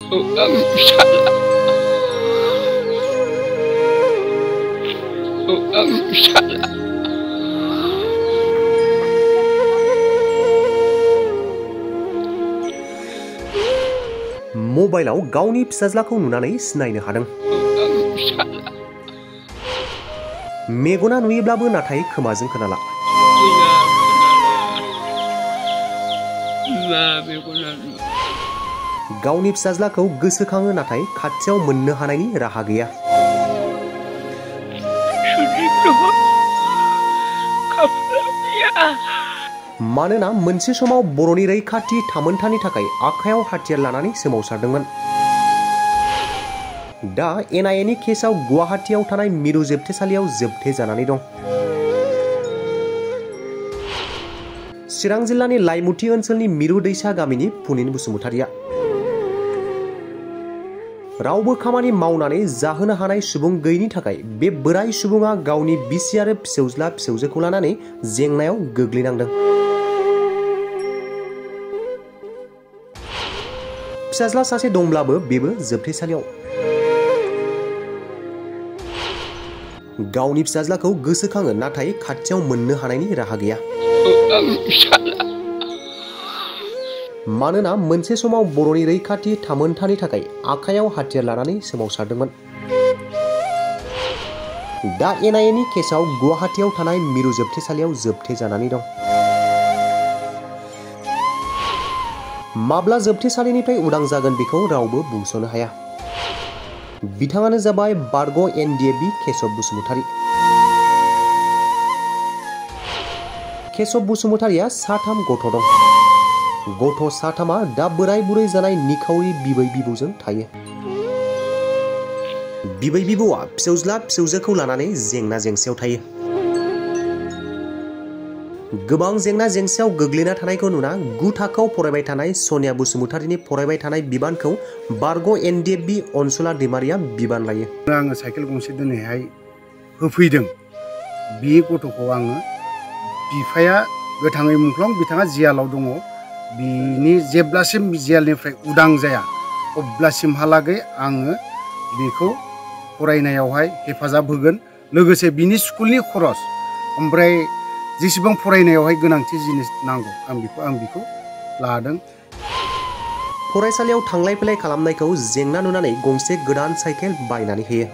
मबाइलाव गावनि फिसाज्लाखौ नुनानै सिनायनो हादों। मेगना नुयोब्लाबो नाथाय खोमाजों खोनाला। गावनि फिसाज्लाखौ गोसोखाङो नाथाय खाथियाव मोननो हानायनि राहा गैया। मानोना मोनसे समाव बर'नि रैखाथि थामोनथानि थाखाय आखायाव हाथियार लानानै सोमावसारदोंमोन। दा NIA नि केसआव गुवाहाटीआव थानाय मिरु जोबथेसालियाव जोबथे जानानै दं। चिरां जिल्लानि लाइमुथि ओनसोलनि मिरु दैसा गामिनि पुनिन बसुमतारिया रावबो खामानि मावनानै जाहोनो हानाय सुबुं गैयिनि थाखाय बे बोराय सुबुङा गावनि बिसि आरो फिसौज्ला फिसौजोखौ लानानै जेंनायाव गोग्लैनांदों। फिसाज्ला सासे दंब्लाबो बेबो जोबथेसालियाव। गावनि फिसाज्लाखौ गोसोखाङो नाथाय खाथियाव मोननो हानायनि राहा गैया। मानोना मोनसे समाव बर'नि रैखाथि थामोनथानि थाखाय आखायाव हाथियार लानानै सोमावसारदोंमोन। दा NIA नि केसआव गुवाहाटीआव थानाय मिरु जोबथेसालियाव जोबथे जानानै दं। माब्ला जोबथेसालिनिफ्राय उदां जागोन बेखौ रावबो बुंस'नो हाया। बिथाङानो जाबाय बारग' NDFB केशव बसुमतारी। केशव बसुमतारिया साथाम गथ' दं। गथ' साथामा दा बोराय बुरै जानाय निखावरि बिबै बिबौजों थायो। बिबै बिबौआ फिसौज्ला फिसौजोखौ लानानै जेंना जेंसियाव थायो। गोबां जेंना जेंसियाव गोग्लैना थानायखौ नुना 9 थाखोआव फरायबाय थानाय सनिया बसुमतारिनि फरायबाय थानाय बिबानखौ बारग' NDFB अनसुला दैमारिया बिबान लायो। आङो साइकेल गंसे दिनैहाय होफैदों। बे गथ'खौ आङो बिफाया गोथाङै मुंख्लं बिथाङा जियालाव दङ। बिनि जेब्लासिम जियालनिफ्राय उदां जाया अब्लासिमहालागै आङो बेखौ फरायनायावहाय हेफाजाब होगोन। लोगोसे बिनि स्कुलनि खरस ओमफ्राय जेसेबां फरायनायावहाय गोनांथि जिनिस नांगौ आं बेखौ लादों। फरायसालियाव थांलाय फैलाय खालामनायखौ जेंना नुनानै गंसे गोदान साइकेल बायनानै होयो।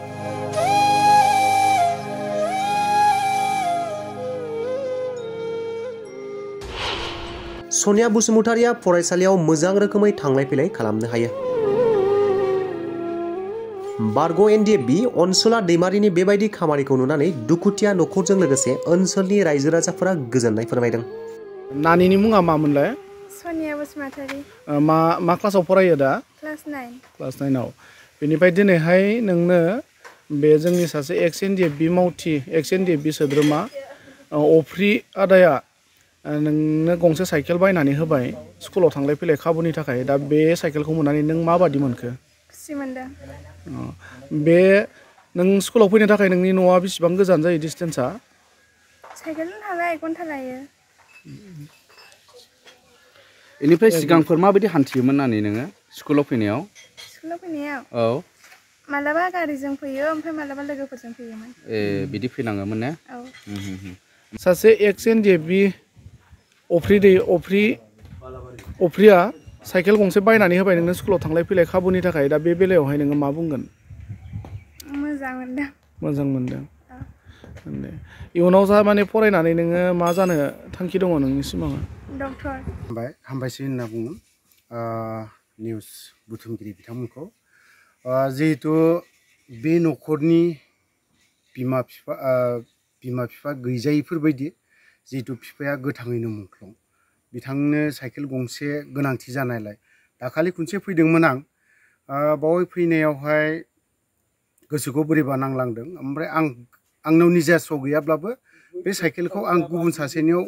सनिया बसुमतारिया फरायसालियाव मोजां रोखोमै थांलाय फैलाय खालामनो हायो। बारग' NDFB अनसुला दैमारिनि बेबायदि खामानिखौ नुनानै दुखुथिया नखरजों लोगोसे ओनसोलनि रायजो राजाफोरा गोजोननाय फोरमायदों। नानिनि मुङा मामोनलाय? सनिया बसुमतारी। मा क्लासाव फरायो दा? क्लास 9। क्लास 9आव। बेनिफ्राय दिनैहाय नोंनो बे जोंनि सासे एक्स NDFB मावथि एक्स NDFB सोद्रोमा अफ्रि आदाया नोंनो गंसे साइकेल बायनानै होबाय स्कुलाव थांलाय फैलाय खाबुनि थाखाय। दा बे साइकेलखौ मोननानै नों माबादि मोनखो? खुसि मोनदों। बे नों स्कुलाव फैनो थाखाय नोंनि न'आ बेसेबां गोजान जायो डिस्टेन्सआ? साइकेलजों थांबा 1 घन्टा लायो। बेनिफ्राय सिगांफोर माबायदि हान्थियोमोन नानि नोङो स्कुलाव फैनायाव? स्कुलाव फैनायाव? औ। मालाबा गारिजों फैयो ओमफ्राय मालाबा लोगोफोरजों फैयोमोन। बिदि फैनाङोमोन ने? औ। सासे एक्स NDFB अफ्रिया साइकेल गंसे बायनानै होबाय नोंनो स्कुलाव थांलाय फैलाय खाबुनि थाखाय। दा बे बेलायावहाय नोङो मा बुंगोन? मोजां मोनदों। मोजां मोनदों। इयुनाव जा माने फरायनानै नोङो मा जानो थांखि दङ नोंनि सिमाङा? डक्टर। हामबायसै होनना बुङो निउस बुथुमगिरि बिथांमोनखौ। जिहेतु बे न'खरनि बिमा बिफा गैजायैफोरबायदि जिहेतु बिफाया गोथाङैनो मुंख्लं बिथांनो साइकेल गंसे गोनांथि जानायलाय दाखालि खनसे फैदोंमोन आं। बावै फैनायावहाय गोसोखौ बोरैबा नांलांदों। ओमफ्राय आंनाव निजा स' गैयाब्लाबो बे साइकेलखौ आं गुबुन सासेनियाव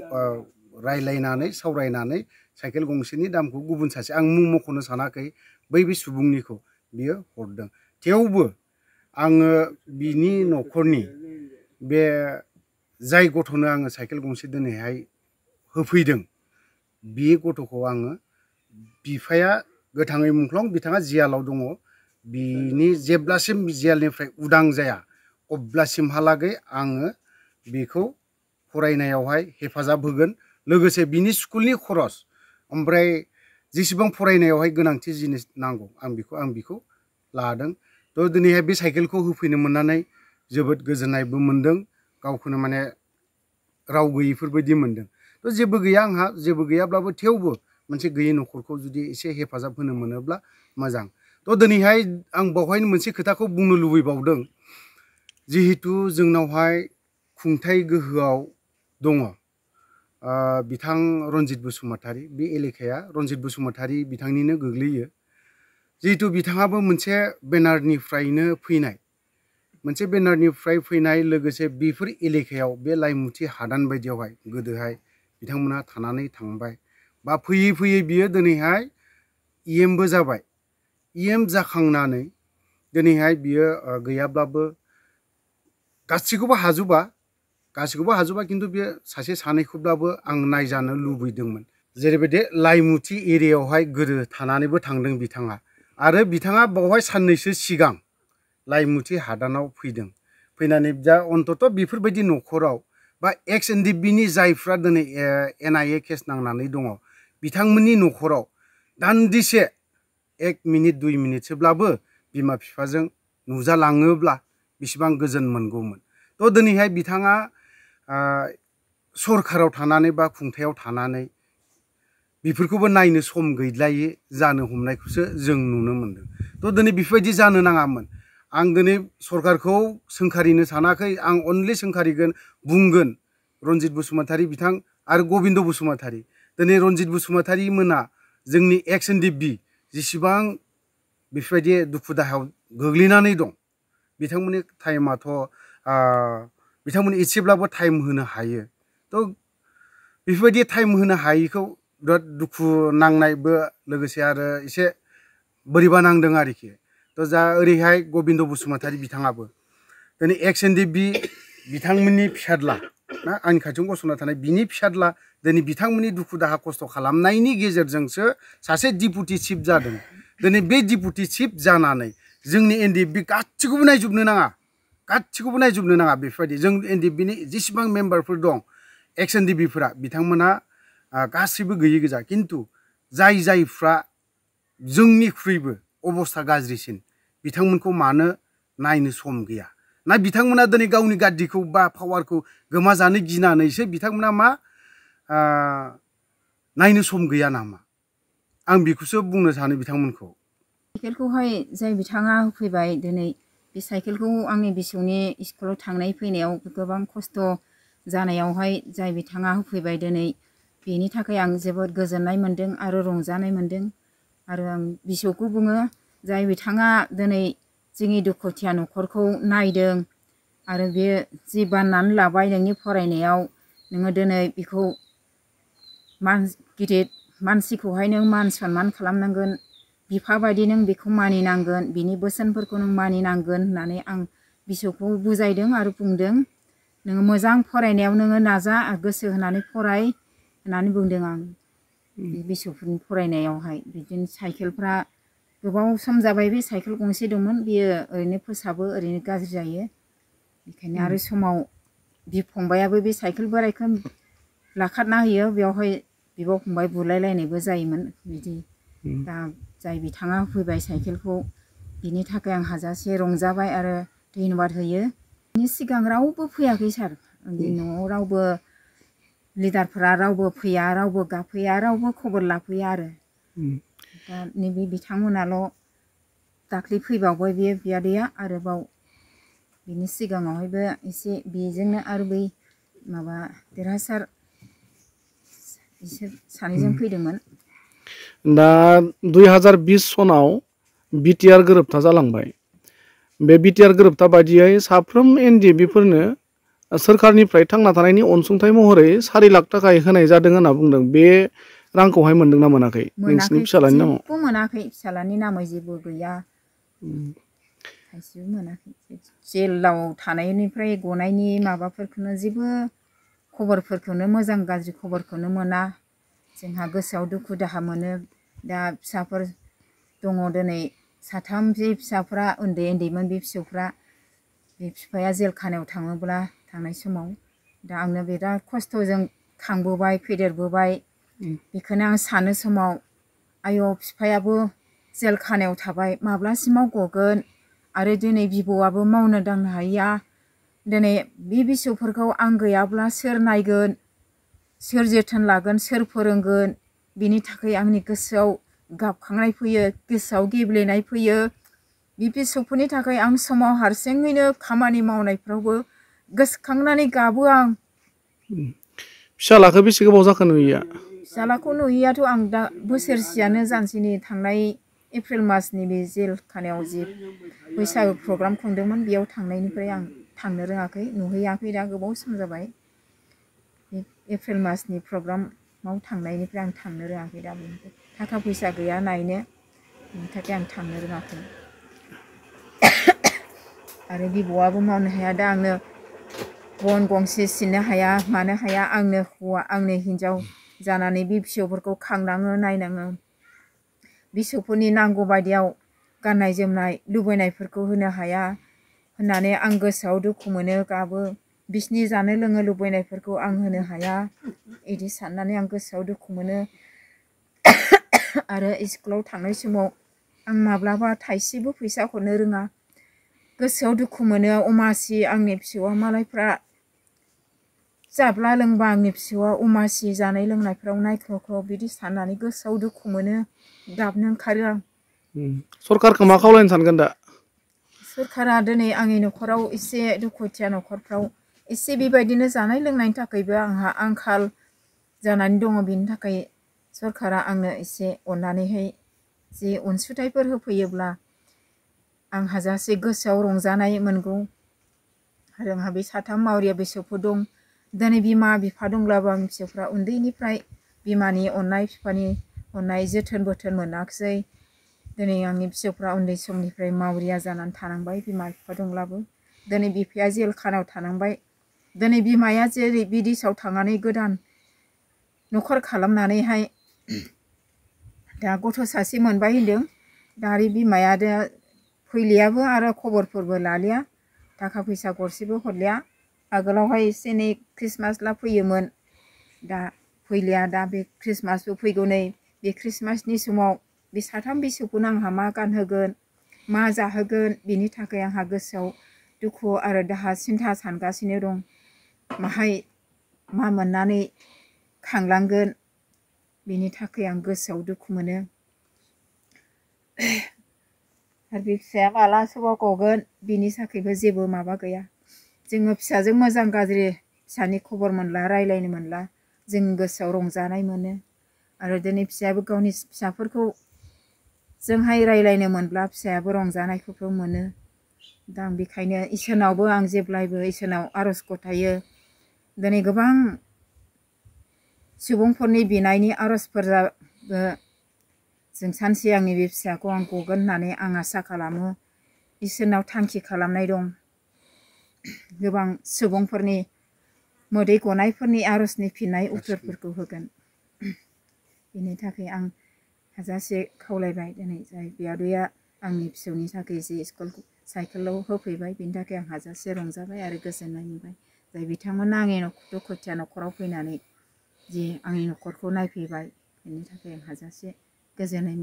रायलायनानै सावरायनानै साइकेल गंसेनि दामखौ गुबुन सासे आं मुं मख'नो सानाखै बै सुबुंनिखौ बियो हरदों। थेवबो आङो बिनि न'खरनि बे जाय गथ'नो आङो साइकेल गंसे दिनैहाय होफैदों बे गथ'खौ आङो बिफाया गोथाङै मुंख्लं बिथाङा जियालाव दङ बिनि जेब्लासिम जेलनिफ्राय उदां जाया अब्लासिमहालागै आङो बेखौ फरायनायावहाय हेफाजाब होगोन लोगोसे बिनि स्कुलनि खरस ओमफ्राय जेसेबां फरायनायावहाय गोनांथि जिनिस नांगौ आं बेखौ लादों थ' दिनैहाय बे साइकेलखौ होफैनो मोननानै जोबोद गोजोननायबो मोनदों गावखौनो माने राव गैयिफोरबायदि मोनदों थ' जेबो गैया आंहा जेबो गैयाब्लाबो थेवबो मोनसे गैयै न'खरखौ जुदि एसे हेफाजाब होनो मोनोब्ला मोजां थ' दिनैहाय आं बावहायनो मोनसे खोथाखौ बुंनो लुबैबावदों जिहेतु जोंनावहाय खुंथाय गोहोआव दङ बिथां रनजित बसुमतारी बे एलेकाया रनजित बसुमतारी बिथांनिनो गोग्लैयो जिहेतु बिथाङाबो मोनसे बेनारनिफ्रायनो फैनाय लोगोसे बेफोर एलेकायाव बे लाइमुथि हादान बायदियावहाय गोदोहाय बिथांमोना थानानै थांबाय बा फैयै फैयै बियो दिनैहाय इएमबो जाबाय इएम जाखांनानै दिनैहाय बियो गैयाब्लाबो गासिखौबो हाजोबा खिन्थु बे सासे सानैखौब्लाबो आं नायजानो लुबैदोंमोन जेरैबायदि लाइमुथि एरियायावहाय गोदो थानानैबो थांदों बिथाङा आरो बिथाङा बावहाय साननैसो सिगां लाइमुथि हादानाव फैनानै दा अन्तत बेफोरबायदि न'खराव बा एक्स एनडिएफबि जायफ्रा दिनै NIA केस नांनानै दङ बिथांमोननि न'खराव दान्दिसे 1 मिनिट 2 मिनिटसोब्लाबो बिमा बिफाजों नुजालाङोब्ला बेसेबां गोजोन मोनगौमोन थ' दिनैहाय बिथाङा सरखाराव थानानै बा खुंथायाव थानानै बेफोरखौबो नायनो सम गैलायै जानो हमनायखौसो जों नुनो मोनदों थ' दिनै बेफोरबायदि जानो नाङामोन आं दिनै सरखारखौ सोंखारिनो सानाखै आं अनलि सोंखारिगोन बुंगोन रनजित बसुमतारी बिथां आरो गबिन्द बसुमतारी दिनै रनजित बसुमतारी मोना जोंनि एक्स एनडिएफबि जेसेबां बेफोरबायदि दुखु दाहायाव गोग्लैनानै दं बिथांमोननि टाइमाथ' बिथांमोन एसेब्लाबो टाइम होनो हायो थ' बेफोरबायदि टाइम होनो हायिखौ बिराद दुखु नांनायबो लोगोसे आरो एसे बोरैबा नांदों आरोखि थ' जा ओरैहाय गबिन्द बसुमतारी बिथाङाबो दिनै एक्स एनडिएफबि बिथांमोननि फिसाज्ला ना आंनि खाथियाव गसंना थानाय बिनि फिसाज्ला दिनै बिथांमोननि दुखु दाहा खस्थ' खालामनायनि गेजेरजोंसो सासे डिपुटि चिफ जादों दिनै बे डिपुटि चिफ जानानै जोंनि NDFB गासिखौबो नायजोबनो नाङा बेफोरबायदि जों NDFBनि जेसेबां मेम्बारफोर दं एक्स एनडिएफबिफोरा बिथांमोना गासैबो गैयै गोजा खिन्थु जायफ्रा जोंनिख्रुइबो अबस्था गाज्रिसिन बिथांमोनखौ मानो नायनो सम गैया ना बिथांमोना दिनै गावनि गाद्दिखौ बा पावारखौ गोमाजानो गिनानैसो बिथांमोना मा नायनो सम गैया नामा आं बेखौसो बुंनो सानो बिथांमोनखौ साइकेलखौहाय जाय बिथाङा होफैबाय दिनै बे साइकेलखौ आंनि बिसौनि स्कुलाव थांनाय फैनायाव गोबां खस्थ' जानायावहाय जाय बिथाङा होफैबाय दिनै बेनि थाखाय आं जोबोद गोजोननाय मोन्दों आरो रंजानाय मोन्दों आरो आं बिसौखौ बुङो जाय बिथाङा दिनै जोंनि दुखुथिया न'खरखौ नायदों आरो बे जि बाननानै लाबाय नोंनि फरायनायाव नोङो दिनै बेखौ गिदिर मानसिखौहाय नों मान सनमान खालामनांगोन बिफा बायदि नों बेखौ मानिनांगोन बिनि बोसोनफोरखौ नों मानिनांगोन होननानै आं बिसौखौ बुजायदों आरो बुंदों नोङो मोजां फरायनायाव नोङो नाजा गोसो होनानै फराय होननानै बुंदों आं बिसौफोरनि फरायनायावहाय बिदिनो साइकेलफ्रा गोबाव सम जाबाय बे साइकेल गंसे दंमोन बियो ओरैनो फोसाबो ओरैनो गाज्रि जायो बेखायनो आरो समाव फंबायाबो बे साइकेल बोरायखौ लाखारना होयो बेयावहाय बिब' फंबाय बुलायलायनायबो जायोमोन बिदि दा जाय बिथाङा होफैबाय साइकेलखौ बिनि थाखाय आं हाजासे रंजाबाय आरो धन्यबाद होयो बिनि सिगां रावबो फैयाखै सार आंनि न'आव रावबो लिडारफोरा रावबो फैया रावबो गाफैया रावबो खबर लाफैया आरो दा नैबे बिथांमोनाल' दाख्लै फैबावबाय बे बियादैया आरोबाव बिनि सिगाङावहायबो एसे बेजोंनो आरो बै माबा देरहासार बिसोर सानैजों फैदोंमोन दा 2020 सनाव बिटिआर गोरोबथा जालांबाय बे बिटिआर गोरोबथा बायदियै साफ्रोम NDFBफोरनो सोरखारनिफ्राय थांना थानायनि अनसुंथाइ महरै 4 लाख थाखा होनाय जादों होनना बुंदों बे रांखौहाय मोनदोंना मोनाखै नोंसिनि फिसालानि नामाव जेबो मोनाखै फिसालानि नामै जेबो गैया थाइसेबो मोनाखै जेलाव थानायनिफ्राय गनायनि माबाफोरखौनो जेबो खबरफोरखौनो मोजां गाज्रि खबरखौनो मोना जोंहा गोसोआव दुखु दाहा मोनो दा फिसाफोर दङ दिनै साथाम फिसाफ्रा उन्दै उन्दैमोन बे फिसौफ्रा बे बिफाया जेल खानायाव थाङोब्ला थांनाय समाव दा आंनो बिराद खस्थ'जों खांबोबाय फेदेरबोबाय बेखौनो आं सानो समाव आयौ बिफायाबो जेल खानायाव थाबाय माब्लासिमाव गगोन आरो दिनै बिबौआबो मावनो दांनो हायैया दिनै बे फिसौफोरखौ आं गैयाब्ला सोर नायगोन सोर जोथोन लागोन सोर फोरोंगोन बिनि थाखाय आंनि गोसोआव गाबखांनाय फैयो गोसोआव गेब्लेनाय फैयो बे फिसौफोरनि थाखाय आं समाव हारसिङैनो खामानि मावनायफ्रावबो गोसोखांनानै गाबो आं फिसालाखौ बेसे गोबाव जाखो नुयैया फिसालाखौ नुयैयाथ' आं दा बोसोरसेयानो जानोसै नै थांनाय एप्रिल मासनि बे जेल खानायाव जि बैसागु प्रग्राम खुंदोंमोन बेयाव थांनायनिफ्राय आं थांनो रोङाखै नुहैयाखै दा गोबाव सम जाबाय एप्रिल मासनि प्रग्रामाव थांनायनिफ्राय आं थांनो रोङाखै दा बेनिफ्राय थाखा फैसा गैया नायनो बिनि थाखाय आं थांनो रोङाखै आरो बिबौआबो मावनो हाया दा आंनो बन गंसे सिननो हाया मानो हाया आंनो हौवा आंनो हिन्जाव जानानै बे फिसौफोरखौ खांनाङो नायनाङो फिसौफोरनि नांगौ बायदियाव गाननाय जोमनाय लुबैनायफोरखौ होनो हाया होननानै आं गोसोआव दुखु मोनो गाबो बिसिनि जानो लोंनो लुबैनायफोरखौ आं होनो हाया बिदि साननानै आं गोसोआव दुखु मोनो आरो स्कुलाव थांनाय समाव आं माब्लाबा थाइसेबो फैसा हरनो रोङा गोसोआव दुखु मोनो अमासि आंनि फिसौआ मालायफ्रा जाब्ला लोंबा आंनि फिसौआ अमासि जानाय लोंनायफ्राव नायख्र' बिदि साननानै गोसोआव दुखु मोनो गाबनो ओंखारो आं सरकारखौ मा खावलायनो सानगोन दा सरकारा दिनै आंनि न'खराव एसे दुखुथिया न'खरफ्राव एसे बेबायदिनो जानाय लोंनायनि थाखायबो आंहा आंखाल जानानै दङ बेनि थाखाय सरकारा आंनो एसे अननानैहाय जि अनसुंथाइफोर होफैयोब्ला आं हाजासे गोसोआव रंजानाय मोनगौ आरो आंहा बे साथाम मावरिया फिसौफोर दं दिनै बिमा बिफा दंब्लाबो आं फिसौफ्रा उन्दैनिफ्राय बिमानि अननाय बिफानि अननाय जोथोन बोथोन मोनाखिसै दिनै आंनि फिसौफ्रा उन्दै समनिफ्राय मावरिया जानानै थानांबाय बिमा बिफा दंब्लाबो दिनै बिफाया जेल खानायाव थानांबाय दिनै बिमाया जेरै बिदेशआव थांनानै गोदान न'खर खालामनानैहाय दा गथ' सासे मोनबाय होनदों दा आरो बिमाया दा फैलियाबो आरो खबरफोरबो लालिया थाखा फैसा गरसेबो हरलिया आगोलावहाय एसे एनै ख्रिस्टमासला फैयोमोन दा फैलिया दा बे ख्रिस्टमासबो फैगौ नै बे ख्रिस्टमासनि समाव बे साथाम फिसौखौनो आंहा मा गानहोगोन मा जाहोगोन बिनि थाखाय आंहा गोसोआव दुखु आरो दाहा सिन्था सानगासिनो दं माहाय मा मोननानै खांलांगोन बिनि थाखाय आं गोसोआव दुखु मोनो आरो बे फिसाया माला समाव गगोन बिनि थाखायबो जेबो माबा गैया जोङो फिसाजों मोजां गाज्रि फिसानि खबर मोनला रायलायनो मोनला जों गोसोआव रंजानाय मोनो आरो दिनै फिसायाबो गावनि फिसाफोरखौ जोंहाय रायलायनो मोनब्ला फिसायाबो रंजानायखौ मोनो दा आं बेखायनो इसोरनावबो आं जेब्लायबो इसोरनाव आर'ज गथायो दिनै गोबां सुबुंफोरनि बिनायनि आर'जफोराबो जों सानसे आंनि बे फिसाखौ आं गगोन होननानै आं आसा खालामो इसोरनाव थांखि खालामनाय दं गोबां सुबुंफोरनि मोदै गनायफोरनि आर'जनि फिननाय उत्तरफोरखौ होगोन बेनि थाखाय आं हाजासे खावलायबाय दिनै जाय बियादैया आंनि फिसौनि थाखाय जि स्कुल साइकेलाव होफैबाय बेनि थाखाय आं हाजासे रंजाबाय आरो गोजोननाय मोनबाय जाय बिथांमोना आंनि दुखुथिया न'खराव फैनानै जि आंनि न'खरखौ नायफैबाय बेनि थाखाय आं हाजासे गोजोननाय